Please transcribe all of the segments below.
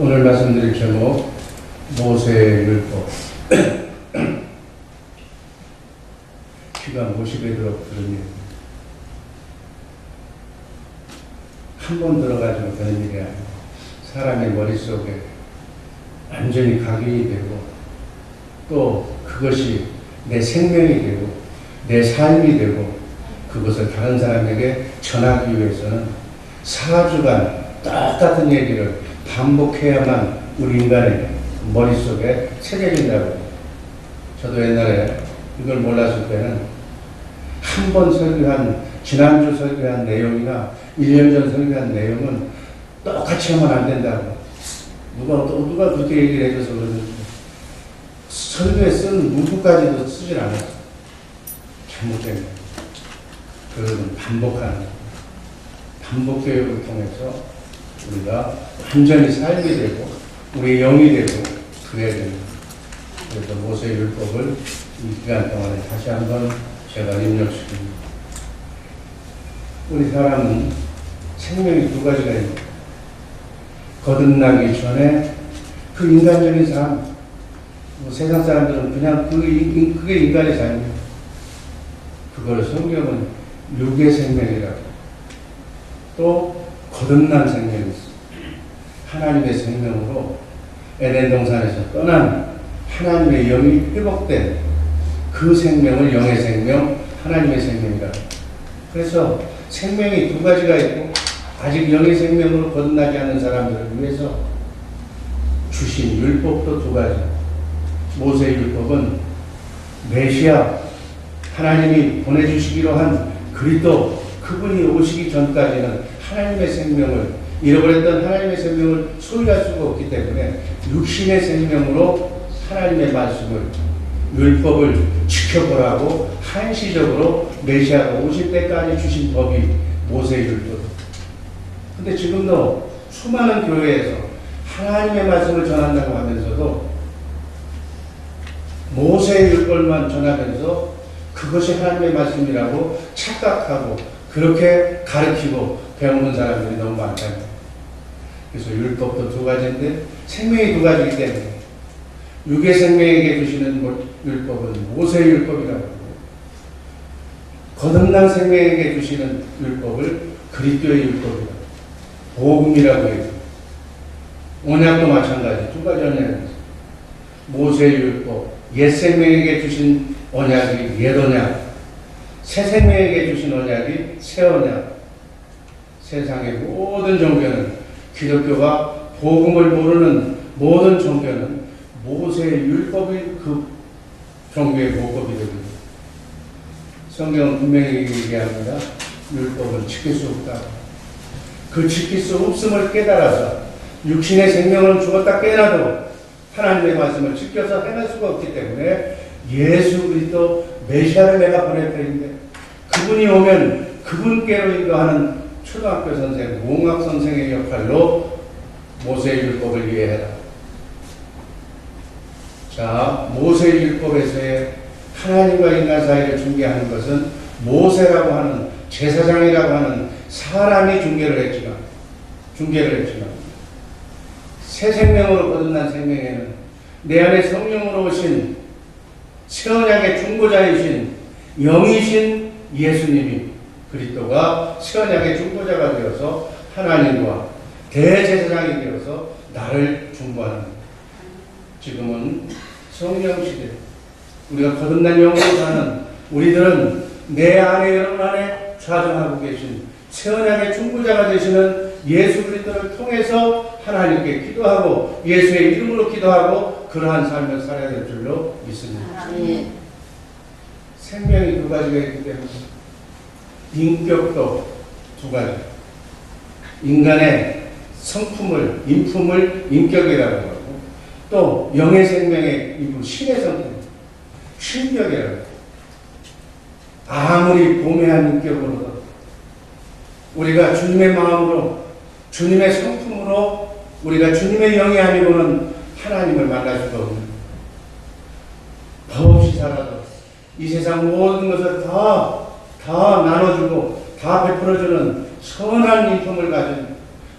오늘 말씀드릴 제목 모세의 율법. 귀가 못이되도록 들으니 한 번 들어가지고 되는 일이 아니고 사람의 머릿속에 완전히 각인이 되고 또 그것이 내 생명이 되고 내 삶이 되고 그것을 다른 사람에게 전하기 위해서는 4주간 똑같은 얘기를 반복해야만 우리 인간의 머릿속에 새겨진다고. 저도 옛날에 이걸 몰랐을 때는 한 번 설교한, 지난주 설교한 내용이나 1년 전 설교한 내용은 똑같이 하면 안 된다고. 누가 그렇게 얘기를 해줘서 그러는지. 설교에 쓴 문구까지도 쓰질 않았어. 잘못된 거예요. 그것은 반복하는 거예요. 반복 교육을 통해서 우리가 완전히 삶이 되고 우리의 영이 되고 그래야 됩니다. 그래서 모세의 율법을 이 기간 동안에 다시 한번 제가 입력시킵니다. 우리 사람은 생명이 두 가지가 있습니다. 거듭나기 전에 그 인간적인 삶, 세상 사람들은 그냥 그게 인간의 삶이에요. 그걸 성경은 육의 생명이라고. 또 거듭난 생명이 있습니다. 하나님의 생명으로 에덴 동산에서 떠난 하나님의 영이 회복된 그 생명을 영의 생명, 하나님의 생명이라고. 그래서 생명이 두 가지가 있고 아직 영의 생명으로 거듭나지 않는 사람들을 위해서 주신 율법도 두 가지. 모세의 율법은 메시아, 하나님이 보내주시기로 한 그리스도, 그분이 오시기 전까지는 하나님의 생명을, 잃어버렸던 하나님의 생명을 소유할 수가 없기 때문에 육신의 생명으로 하나님의 말씀을, 율법을 지켜보라고 한시적으로 메시아가 오실 때까지 주신 법이 모세의 율법. 근데 지금도 수많은 교회에서 하나님의 말씀을 전한다고 하면서도 모세의 율법만 전하면서 그것이 하나님의 말씀이라고 착각하고 그렇게 가르치고 배우는 사람들이 너무 많다는 거예요. 그래서 율법도 두 가지인데 생명이 두 가지이기 때문에 육의 생명에게 주시는 율법은 모세의 율법이라고 하고 거듭난 생명에게 주시는 율법을 그리스도의 율법이라고, 복음이라고 해요. 언약도 마찬가지, 두 가지 언약이 있어요. 모세의 율법, 옛 생명에게 주신 언약이 옛 언약, 새 생명에게 주신 언약이 새 언약. 세상의 모든 종교는, 기독교가 복음을 모르는 모든 종교는 모세의 율법이 그 종교의 보급이 됩니다. 성경은 분명히 얘기합니다. 율법은 지킬 수 없다. 그 지킬 수 없음을 깨달아서 육신의 생명은 죽었다 깨어나도 하나님의 말씀을 지켜서 행할 수가 없기 때문에 예수 그리스도 메시아를 내가 보낼 터인데 그분이 오면 그분께로 인도하는 초등학교 선생, 공학 선생의 역할로 모세의 율법을 이해해라. 자, 모세의 율법에서의 하나님과 인간 사이를 중개하는 것은 모세라고 하는 제사장이라고 하는 사람이 중개를 했지만 새 생명으로 거듭난 생명에는 내 안에 성령으로 오신 새 언약의 중보자이신 영이신 예수님이 그리스도가 새 언약의 중보자가 되어서 하나님과 대제사장이 되어서 나를 중보하는 거예요. 지금은 성령 시대, 우리가 거듭난 영으로 사는 우리들은 내 안에 여러분 안에 좌정하고 계신 새 언약의 중보자가 되시는 예수 그리스도를 통해서 하나님께 기도하고 예수의 이름으로 기도하고 그러한 삶을 살아야 될 줄로 믿습니다. 생명이 두 가지가 있기 때문에 인격도 두 가지. 인간의 성품을, 인품을 인격이라고 하고 또 영의 생명의 일부 신의 성품, 신격이라고 해요. 아무리 고매한 인격으로도 우리가 주님의 마음으로 주님의 성품으로 우리가 주님의 영이 아니고는 하나님을 만날 수가 없는 더없이 살아도 이 세상 모든 것을 다 나눠주고 다 베풀어주는 선한 인품을 가진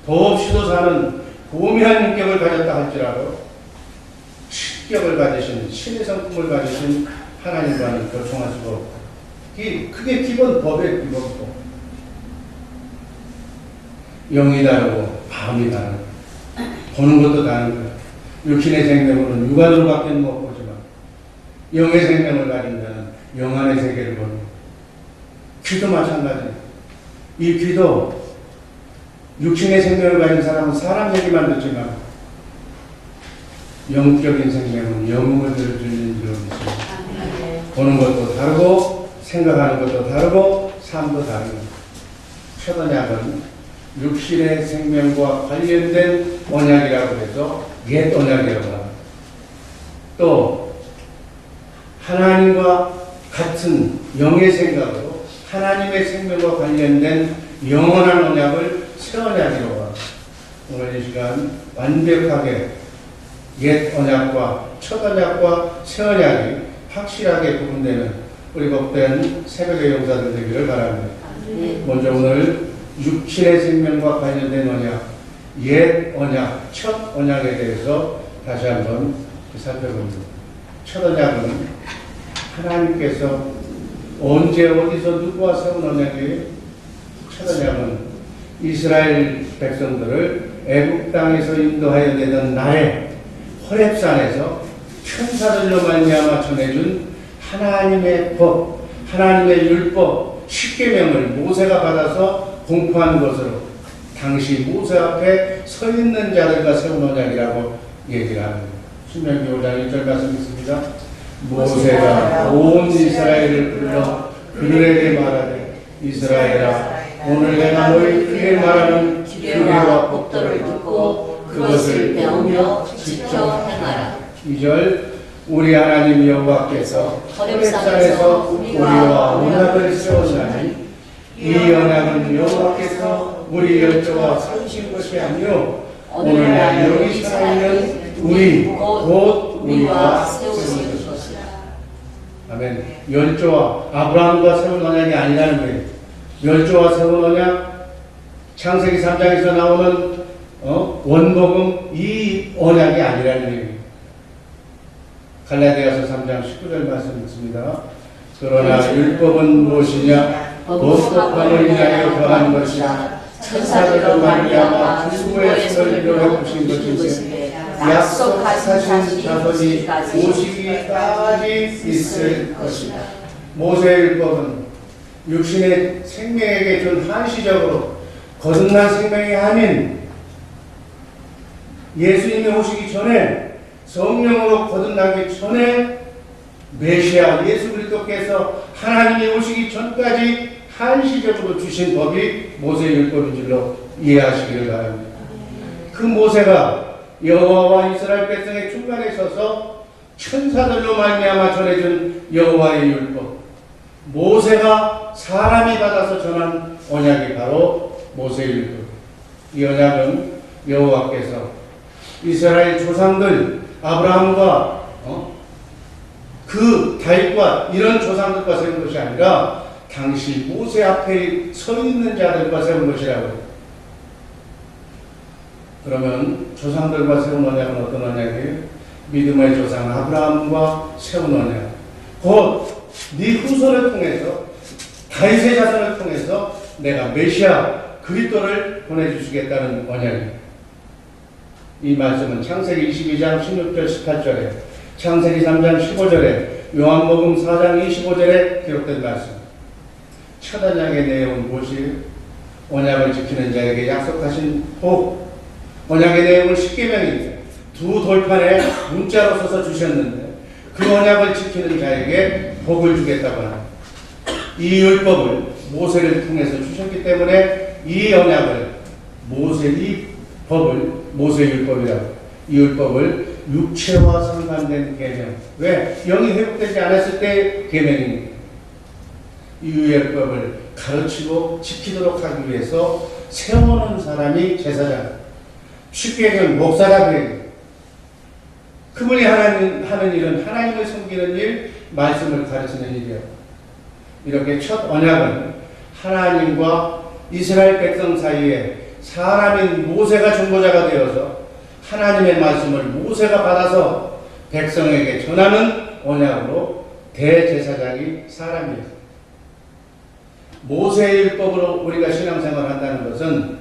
더없이도 사는 고미한 인격을 가졌다 할지라도 신격을 가지신, 신의 성품을 가지신 하나님과는 교통할 수가 없다. 그게 기본 법의 기본법. 영이 다르고 마음이 다르고 보는 것도 다른 거야. 육신의 생명으로는 육안으로밖에 못 보지만 영의 생명을 가진 자는 영안의 세계를 보는 거야. 귀도 마찬가지야. 이 귀도 육신의 생명을 가진 사람은 사람 얘기만 듣지만 영적인 생명은 영음을 들어주는 줄로 믿습니다. 보는 것도 다르고 생각하는 것도 다르고 삶도 다르고 첫 언약은 육신의 생명과 관련된 언약이라고 해서 옛 언약이라고 합니다. 또 하나님과 같은 영의 생각으로 하나님의 생명과 관련된 영원한 언약을 새 언약이라고 합니다. 오늘 이 시간 완벽하게 옛 언약과 첫 언약과 새 언약이 확실하게 구분되는 우리 복된 새벽의 용사들 되기를 바랍니다. 먼저 오늘 육신의 생명과 관련된 언약, 옛 언약, 첫 언약에 대해서 다시 한번 살펴봅니다. 첫 언약은 하나님께서 언제 어디서 누구와 세운 언약이에요? 첫 언약은 이스라엘 백성들을 애국 땅에서 인도하여 내던 날에 호렙산에서 천사들로 말미암아 전해준 하나님의 법, 하나님의 율법, 십계명을 모세가 받아서 공포한 것으로 당시 모세 앞에 서 있는 자들과 세운 언약이라고 얘기를 합니다. 신명기 5장 1절 말씀 있습니다. 모세가 온 이스라엘을 불러 그들에게 말하되 이스라엘아 오늘 내가 너희에게 말하는 규례와 법도를 듣고 그것을 배우며 지켜 행하라. 2절 우리 하나님 여호와께서 호렙산에서 우리와 언약을 세웠나니 이 언약은 여호와께서 우리 열조와 세우신 것이 아니요 오늘날 여기 살아있는 우리 곧 우리와 세우신 것이다. 아멘. 열조와 아브라함과 세운 언약이 아니라는 거예요. 열조와 세운 언약, 창세기 3장에서 나오는 원복음 이 언약이 아니라는 얘기예요. 갈라디아서 3장 19절 말씀 있습니다. 그러나 율법은 무엇이냐? 법법함을 인하여 더한 것이라 천사들로 말미암아 중보의 손을 이루어 주신 것인데 약속하신 자손이 오시기까지 있을 것이다. 모세의 율법은 육신의 생명에게 준 한시적으로 거듭난 생명이 아닌 예수님이 오시기 전에 성령으로 거듭나기 전에 메시아 예수 그리스도께서 하나님이 오시기 전까지 한시적으로 주신 법이 모세의 율법인 줄로 이해하시기를 바랍니다. 그 모세가 여호와와 이스라엘 백성의 중간에 서서 천사들로 말미암아 전해준 여호와의 율법, 모세가 사람이 받아서 전한 언약이 바로 모세의 율법. 이 언약은 여호와께서 이스라엘 조상들 아브라함과 그 다윗과 이런 조상들과 세운 것이 아니라 당시 모세 앞에 서 있는 자들과 세운 것이라고. 그러면 조상들과 세운 언약은 어떤 언약이에요? 믿음의 조상 아브라함과 세운 언약. 곧 네 후손을 통해서 다윗의 자손을 통해서 내가 메시아 그리스도를 보내주시겠다는 언약입니다. 이 말씀은 창세기 22장 16절 18절에 창세기 3장 15절에 요한복음 4장 25절에 기록된 말씀. 첫 언약의 내용은 무엇이에요? 언약을 지키는 자에게 약속하신 복. 언약의 내용은 십계명인데 두 돌판에 문자로 써서 주셨는데 그 언약을 지키는 자에게 복을 주겠다고 합니다. 이 율법을 모세를 통해서 주셨기 때문에 이 언약을 이 법을 모세의 율법이라고. 이 율법을 육체와 상관된 계명. 왜? 영이 회복되지 않았을 때 계명입니다. 이 율법을 가르치고 지키도록 하기 위해서 세워놓은 사람이 제사장. 쉽게 얘기하면 목사라고 해요. 그분이 하는 일은 하나님을 섬기는 일, 말씀을 가르치는 일이에요. 이렇게 첫 언약은 하나님과 이스라엘 백성 사이에 사람인 모세가 중보자가 되어서 하나님의 말씀을 모세가 받아서 백성에게 전하는 언약으로 대제사장이 사람이었습니다. 모세의 율법으로 우리가 신앙생활을 한다는 것은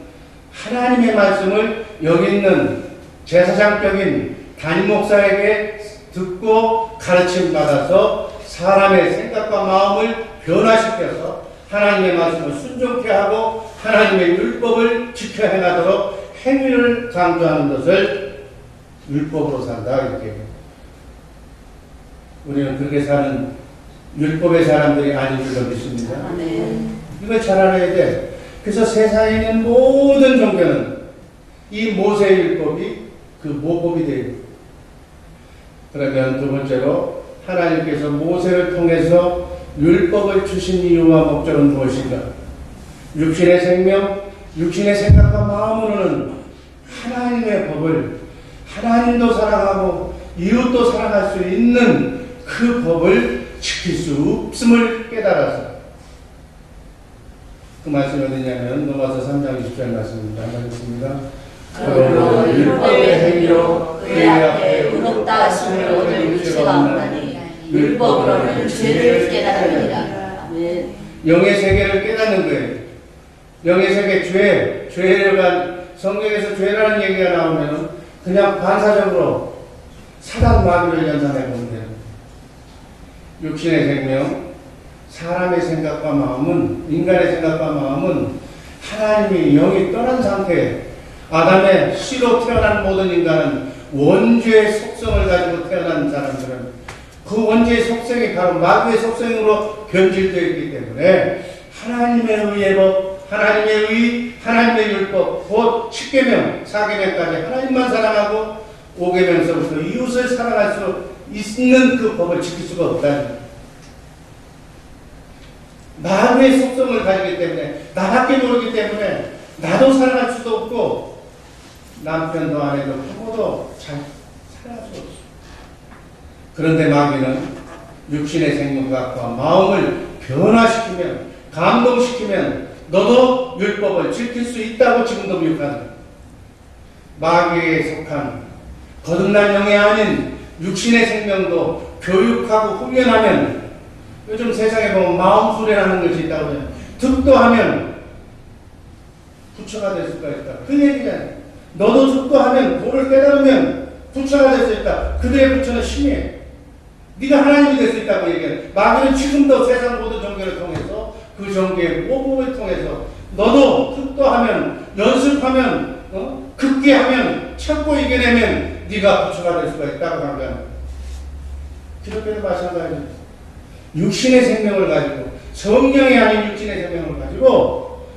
하나님의 말씀을 여기 있는 제사장격인 담임 목사에게 듣고 가르침 받아서 사람의 생각과 마음을 변화시켜서 하나님의 말씀을 순종케 하고 하나님의 율법을 지켜 행하도록 행위를 강조하는 것을 율법으로 산다 이렇게. 우리는 그렇게 사는 율법의 사람들이 아닌 줄로 믿습니다. 이걸 잘 알아야 돼. 그래서 세상에 있는 모든 종교는 이 모세의 율법이 그 모법이 돼요. 그러면 두 번째로 하나님께서 모세를 통해서 율법을 주신 이유와 목적은 무엇인가? 육신의 생명, 육신의 생각과 마음으로는 하나님의 법을 하나님도 사랑하고 이웃도 사랑할 수 있는 그 법을 지킬 수 없음을 깨달아서 그 말씀이 어디냐면 로마서 3장 20절 말씀입니다. 한번 읽습니다. 그러므로 율법의 행위로 그의 앞에 의롭다 하심을 얻을 육체가 없나니 율법으로는 죄를 깨달으리라. 영의 세계를 깨닫는 거예요. 영의 세계 죄를 성경에서 죄라는 얘기가 나오면 그냥 반사적으로 사단 마귀를 연상해 보면 돼요. 육신의 생명, 사람의 생각과 마음은, 인간의 생각과 마음은 하나님이 영이 떠난 상태에 아담의 씨로 태어난 모든 인간은 원죄의 속성을 가지고 태어난 사람들은 그 원죄의 속성이 바로 마귀의 속성으로 변질되어 있기 때문에 하나님의 의의 법, 하나님의 의, 하나님의 율법, 곧 10계명, 4계명까지 하나님만 사랑하고 5계명서부터 이웃을 사랑할 수 있는 그 법을 지킬 수가 없다는 거예요. 마귀의 속성을 가지기 때문에 나밖에 모르기 때문에 나도 사랑할 수도 없고 남편도 아내도 부모도 잘 살아갈 수 없어. 그런데 마귀는 육신의 생각과 마음을 변화시키면 감동시키면 너도 율법을 지킬 수 있다고 지금도 미혹하는 마귀에 속한 거듭난 영이 아닌 육신의 생명도 교육하고 훈련하면 요즘 세상에 보면 마음 수련하는 것이 있다고 해요. 득도하면 부처가 될 수가 있다. 그 얘기잖아요. 너도 득도하면 도를 깨달으면 부처가 될 수 있다. 그들의 부처는 신이에요. 네가 하나님이 될 수 있다고 얘기해요. 마귀는 지금도 세상 모든 종교를 통해서 그 종교의 모범을 통해서 너도 득도하면 연습하면 극기하면 찾고 이겨내면 네가 부처가 될 수가 있다고 강조합니다. 기독교도 마찬가지입니다. 육신의 생명을 가지고 성령이 아닌 육신의 생명을 가지고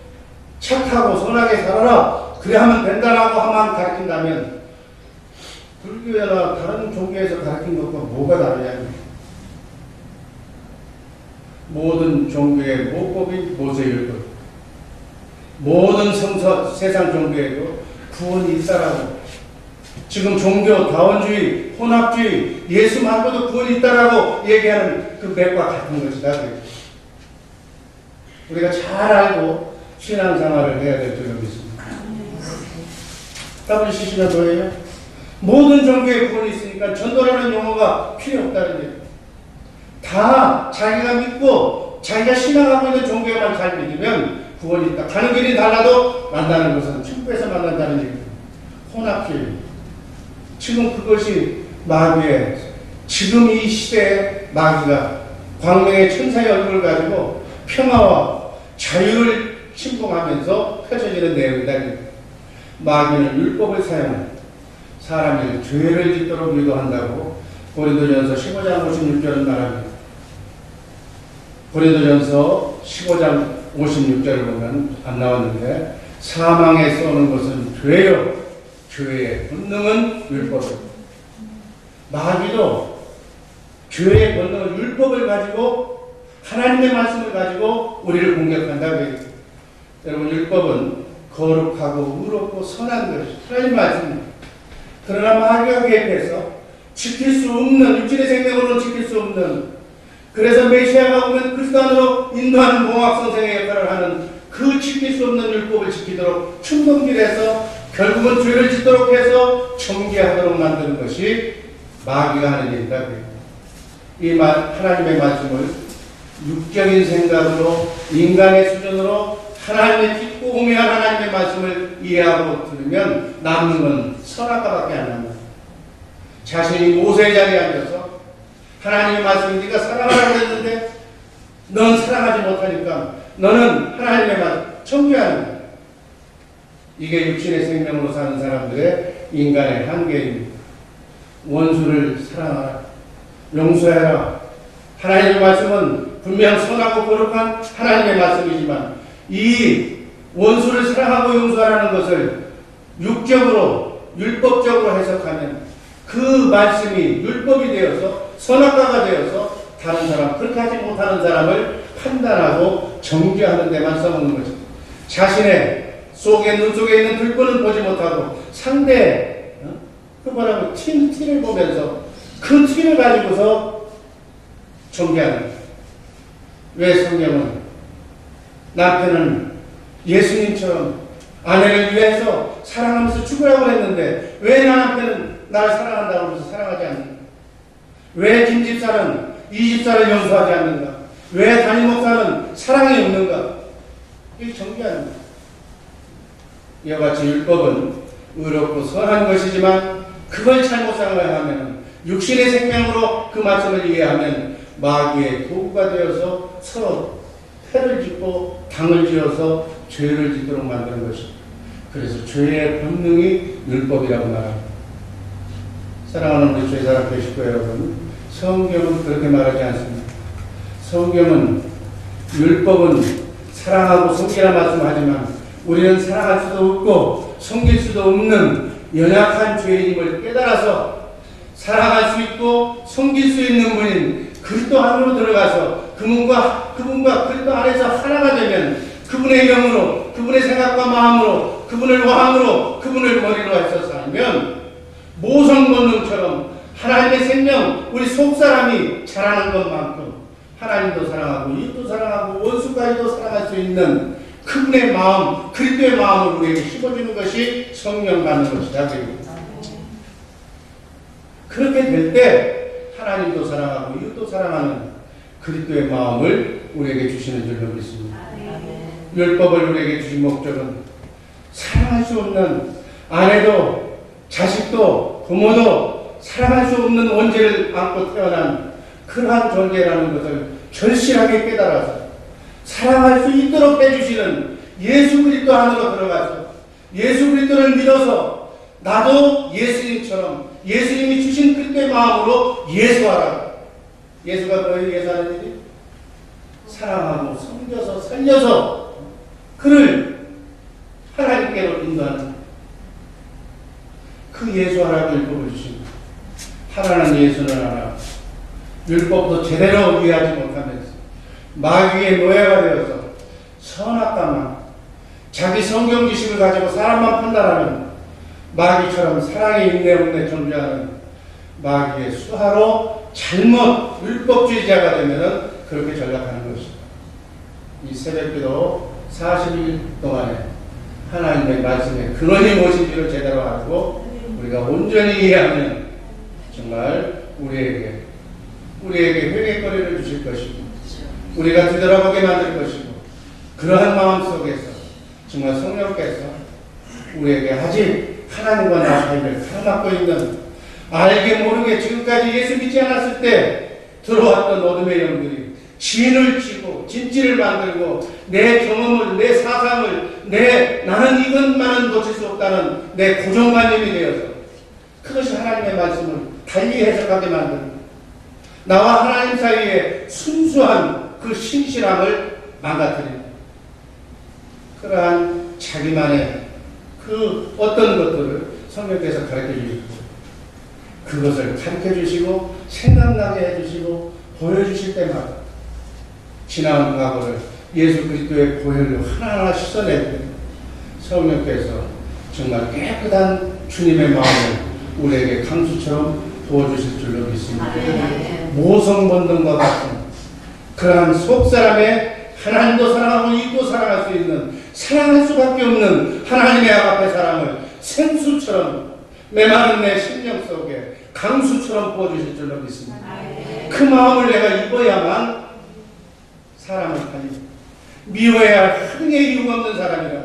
착하고 선하게 살아라 그래 하면 된다라고 하만 가르친다면 불교나 다른 종교에서 가르친 것과 뭐가 다르냐면 모든 종교의 모법이 모세율법 모든 세상 종교에도 구원이 있다라고 지금 종교, 다원주의, 혼합주의, 예수 말고도 구원이 있다라고 얘기하는 그 맥과 같은 것이다. 우리가 잘 알고 신앙생활을 해야 될 줄로 믿습니다. WCC가 뭐예요? 모든 종교에 구원이 있으니까 전도라는 용어가 필요 없다는 얘기예요. 다 자기가 믿고 자기가 신앙하고 있는 종교만 잘 믿으면 구원이 있다. 가는 길이 달라도 만나는 것은 천국에서 만난다는 얘기예요. 혼합주의. 지금 그것이 마귀의 지금 이 시대에 마귀가 광명의 천사의 얼굴을 가지고 평화와 자유를 침공하면서 펼쳐지는 내용이다. 마귀는 율법을 사용해 사람이 죄를 짓도록 유도한다고 고린도전서 15장 56절은 말합니다. 고린도전서 15장 56절을 보면 안 나왔는데 사망에 쏘는 것은 죄요 죄의 본능은 율법이다. 마귀도 죄의 본능은 율법을 가지고 하나님의 말씀을 가지고 우리를 공격한다고 해요. 여러분 율법은 거룩하고 의롭고 선한 것이 하나님 말씀입니다. 그러나 마귀가 개입해서 지킬 수 없는 육신의 생명으로는 지킬 수 없는 그래서 메시아가 오면 그리스도 안으로 인도하는 공학 선생의 역할을 하는 그 지킬 수 없는 율법을 지키도록 충동질해서 결국은 죄를 짓도록 해서 정죄하도록 만드는 것이 마귀가 하는 일이다. 하나님의 말씀을 육적인 생각으로 인간의 수준으로 하나님의 깊고 공의한 하나님의 말씀을 이해하고 들으면 남는 건 선악과밖에 안 남니다. 자신이 모세의 자리에 앉아서 하나님의 말씀을 네가 사랑하라고 했는데 넌 사랑하지 못하니까 너는 하나님의 말씀 정죄하는 거야. 이게 육신의 생명으로 사는 사람들의 인간의 한계입니다. 원수를 사랑하라, 용서해라. 하나님의 말씀은 분명 선하고 거룩한 하나님의 말씀이지만 이 원수를 사랑하고 용서하라는 것을 육적으로 율법적으로 해석하면 그 말씀이 율법이 되어서 선악과가 되어서 다른 사람, 그렇게 하지 못하는 사람을 판단하고 정죄하는 데만 써먹는 거죠. 자신의 눈 속에 있는 들보는 보지 못하고 상대 그 뭐라고 티를 보면서 그 티를 가지고서 정죄하는 거예요. 왜 성경은 남편은 예수님처럼 아내를 위해서 사랑하면서 죽으라고 했는데 왜 남편은 나를 사랑한다고 해서 사랑하지 않는가? 왜 김집사는 이 집사를 용서하지 않는가? 왜 담임 목사는 사랑이 없는가? 이게 정죄하는 거예요. 이와 같이 율법은 의롭고 선한 것이지만 그걸 잘못 생각하면 육신의 생명으로 그 말씀을 이해하면 마귀의 도구가 되어서 서로 패를 짓고 당을 지어서 죄를 짓도록 만드는 것입니다. 그래서 죄의 본능이 율법이라고 말합니다. 사랑하는 우리 죄사랑 되시고 여러분, 성경은 그렇게 말하지 않습니다. 성경은 율법은 사랑하고 섬기라 말씀하지만 우리는 사랑할 수도 없고 섬길 수도 없는 연약한 죄인임을 깨달아서 사랑할 수 있고 섬길 수 있는 분인 그리스도 안으로 들어가서 그분과 그리스도 안에서 하나가 되면 그분의 영으로, 그분의 생각과 마음으로, 그분을 왕으로, 그분을 머리로 해서 살면 모성 본능처럼 하나님의 생명, 우리 속사람이 자라는 것만큼 하나님도 사랑하고 이웃도 사랑하고 원수까지도 사랑할 수 있는 그분의 마음, 그리스도의 마음을 우리에게 심어주는 것이 성령 받는 것이다. 그렇게 될 때 하나님도 사랑하고 이웃도 사랑하는 그리스도의 마음을 우리에게 주시는 줄 믿습니다. 율법을 우리에게 주신 목적은 사랑할 수 없는 아내도 자식도 부모도 사랑할 수 없는 원죄를 안고 태어난 그러한 존재라는 것을 절실하게 깨달아서 사랑할 수 있도록 해주시는 예수 그리스도 안으로 들어가서 예수 그리스도를 믿어서 나도 예수님처럼 예수님이 주신 그리스도의 마음으로 예수하라. 예수가 너희 예수하는 일이 사랑하고 섬겨서 살려서 그를 하나님께로 인도하는 그 예수하라고 율법을 주십니다. 하나는 예수는 하나, 율법도 제대로 이해하지 못하면서 마귀의 노예가 되어서 선악과만 자기 성경 지식을 가지고 사람만 판단하는 마귀처럼 사랑이 있네 없네 존재하는 마귀의 수하로 잘못 율법주의자가 되면 그렇게 전락하는 것입니다. 이 새벽기도 40일 동안에 하나님의 말씀의 근원이 무엇인지를 제대로 알고 우리가 온전히 이해하면 정말 우리에게 회개거리를 주실 것이고 우리가 뒤돌아보게 만들 것이고 그러한 마음 속에서 정말 성령께서 우리에게 아직 하나님과 나 사이를 가로막고 있는 알게 모르게 지금까지 예수 믿지 않았을 때 들어왔던 어둠의 영들이 진을 치고 진지를 만들고 내 경험을 내 사상을 나는 이것만은 놓칠 수 없다는 내 고정관념이 되어서 그것이 하나님의 말씀을 달리 해석하게 만드는 나와 하나님 사이에 순수한 그 신실함을 망가뜨립니다. 그러한 자기만의 그 어떤 것들을 성령께서 가르쳐 주시고 그것을 가르쳐 주시고 생각나게 해주시고 보여주실 때마다 지나온 과거를 예수 그리스도의 보혈로 하나하나 씻어내고 성령께서 정말 깨끗한 주님의 마음을 우리에게 강수처럼 부어주실 줄로 믿습니다. 모성 본능과 같은 그러한 속사람의 하나님도 사랑하고 이도 사랑할 수 있는 사랑할 수밖에 없는 하나님의 앞에 사람을 생수처럼 메마른 내 심령 속에 강수처럼 부어주실 줄로 믿습니다. 그 마음을 내가 입어야만 사람을 살리고 미워해야 할 흥에 유없는 사람이라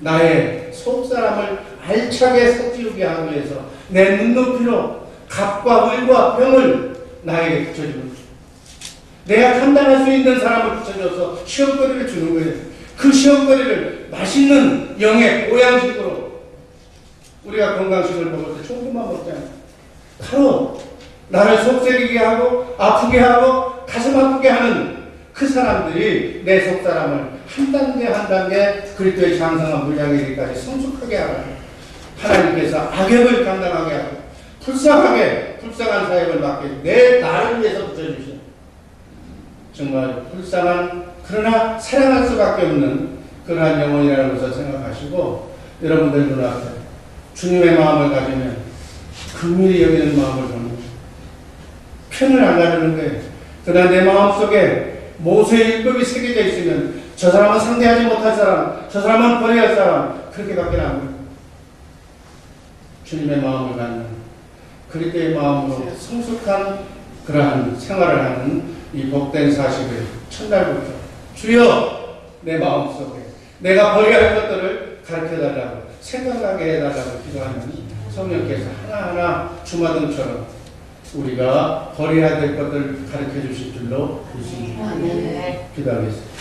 나의 속사람을 알차게 섞이게 하기 위해서 내 눈높이로 갑과 을과 병을 나에게 붙여주는 내가 감당할 수 있는 사람을 붙여줘서 시험거리를 주는 거예요. 그 시험거리를 맛있는 영의 보양식으로 우리가 건강식을 먹을 때 조금만 먹잖아요. 바로 나를 속쓰리게 하고 아프게 하고 가슴 아프게 하는 그 사람들이 내 속사람을 한 단계 한 단계 그리스도의 장성한 물량에 이르기까지 성숙하게 하라. 하나님께서 악역을 감당하게 하고 불쌍한 사역을 맡게 내 나를 위해서 붙여주신 정말 불쌍한 그러나 사랑할 수밖에 없는 그러한 영혼이라는 것을 생각하시고 여러분들 눈앞에 주님의 마음을 가지면 긍휼히 여기는 마음을 보는 거예요. 편을 안 가르는 거예요. 그러나 내 마음속에 모세의 율법이 새겨져 있으면 저 사람은 상대하지 못할 사람, 저 사람은 버려야 할 사람 그렇게밖에 안 보여요. 주님의 마음을 갖는 그리스도의 마음으로 성숙한 그러한 생활을 하는 이 복된 40일 첫날부터 주여 내 마음속에 내가 버려야 할 것들을 가르쳐달라고 생각나게 해달라고 기도하는 성령께서 하나하나 주마등처럼 우리가 버려야 될 것들 가르쳐 주실 줄로 믿습니다. 기도하겠습니다.